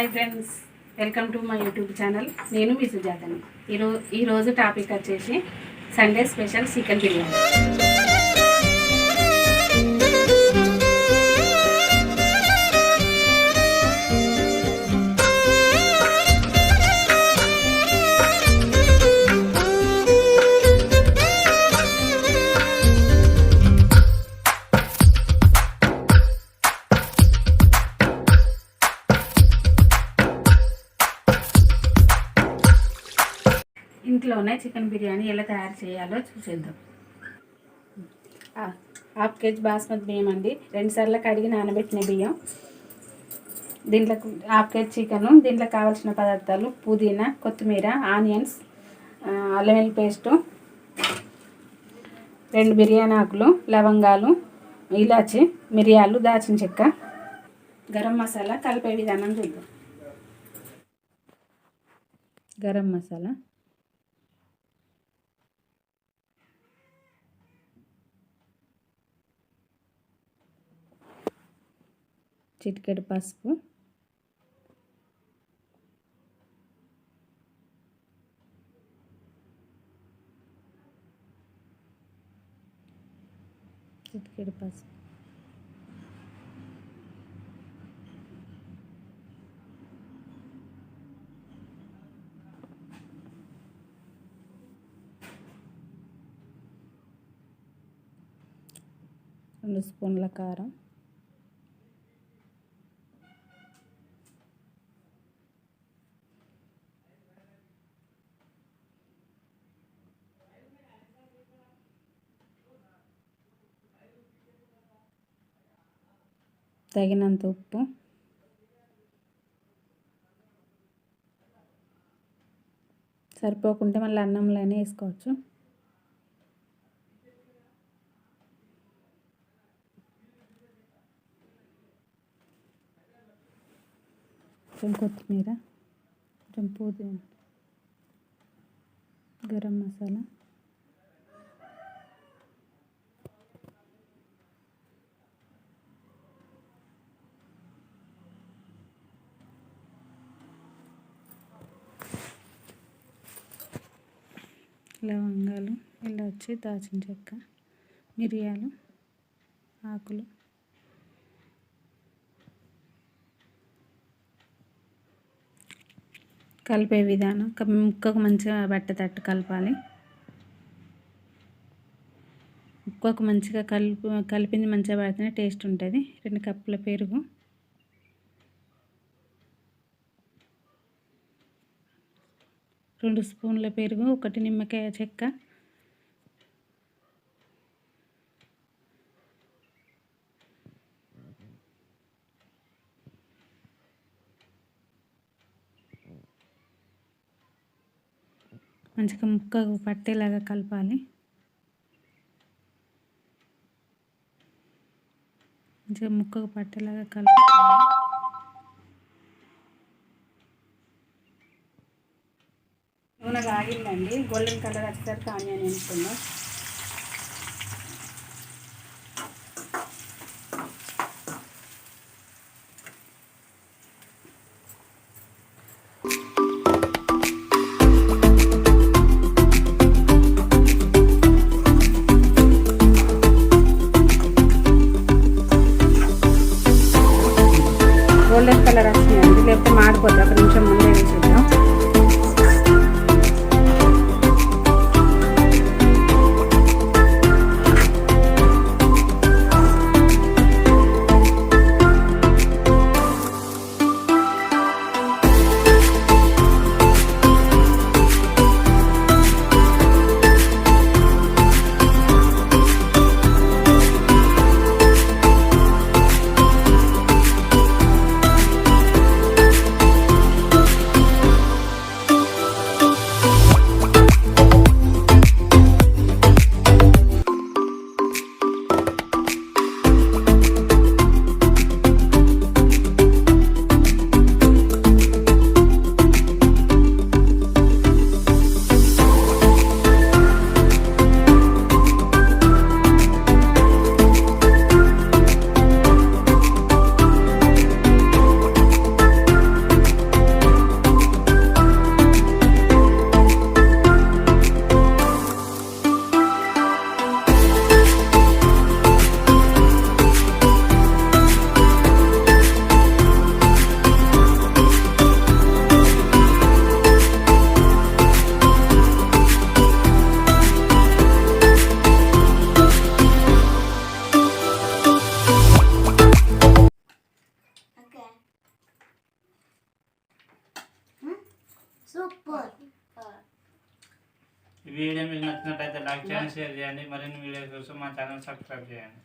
Hi friends, welcome to my YouTube channel. నేను మీ సుజాతని. ఈరోజు topic వచ్చేసి సండే స్పెషల్ చికెన్ బిర్యానీ. ఇంట్లోనే చికెన్ బిర్యానీ ఎలా తయారు చేయాలో చూసేద్దాం. హాఫ్ కేజీ బాస్మతి బియ్యం అండి, 2 సార్లు కడిగి నానబెట్టిన బియ్యం. దీంట్లో హాఫ్ కేజీ చికెను. దీంట్లో కావాల్సిన పదార్థాలు: పుదీనా, కొత్తిమీర, ఆనియన్స్, అల్లం వెల్లుల్లి పేస్టు, 2 బిర్యానీ ఆకులు, లవంగాలు, ఇలాచి, మిరియాలు, దాల్చిన చెక్క, గరం మసాలా. కలిపే విధానం చూద్దాం. గరం మసాలా, చిటికెడు పసుపు, చిటికెడు పసుపు, రెండు స్పూన్ల కారం, తగినంత ఉప్పు, సరిపోకుంటే మళ్ళీ అన్నంలోనే వేసుకోవచ్చు. కొంచెం కొత్తిమీర, కొంచెం పుదీనా, గరం మసాలా, లవంగాలు, ఇలాచి, దాల్చిన చెక్క, మిరియాలు ఆకులు, కలిపే విధానం: ముక్కకు మంచిగా పట్టేటట్టు కలపాలి. ముక్కకు మంచిగా కలిపింది మంచిగా పడితేనే టేస్ట్ ఉంటుంది. 2 కప్పుల పెరుగు, 2 స్పూన్ల పెరుగు, 1 నిమ్మకాయ చెక్క, మంచిగా ముక్కకు పట్టేలాగా కలపాలి. మంచిగా ముక్కకు పట్టేలాగా కలపాలి. నూనె కాగిందండి, గోల్డెన్ కలర్ వచ్చేసరికి ఆనియన్ వేసుకుందాం. గోల్డెన్ కలర్ వస్తుందండి, లేకపోతే మాడిపోతుంది. 1 నిమిషం ముందే వేసేద్దాం. సూపర్. ఈ వీడియో మీకు నచ్చినట్లయితే లైక్ చేయండి, షేర్ చేయండి. మరిన్ని వీడియోస్ కోసం మా ఛానల్ సబ్స్క్రైబ్ చేయండి.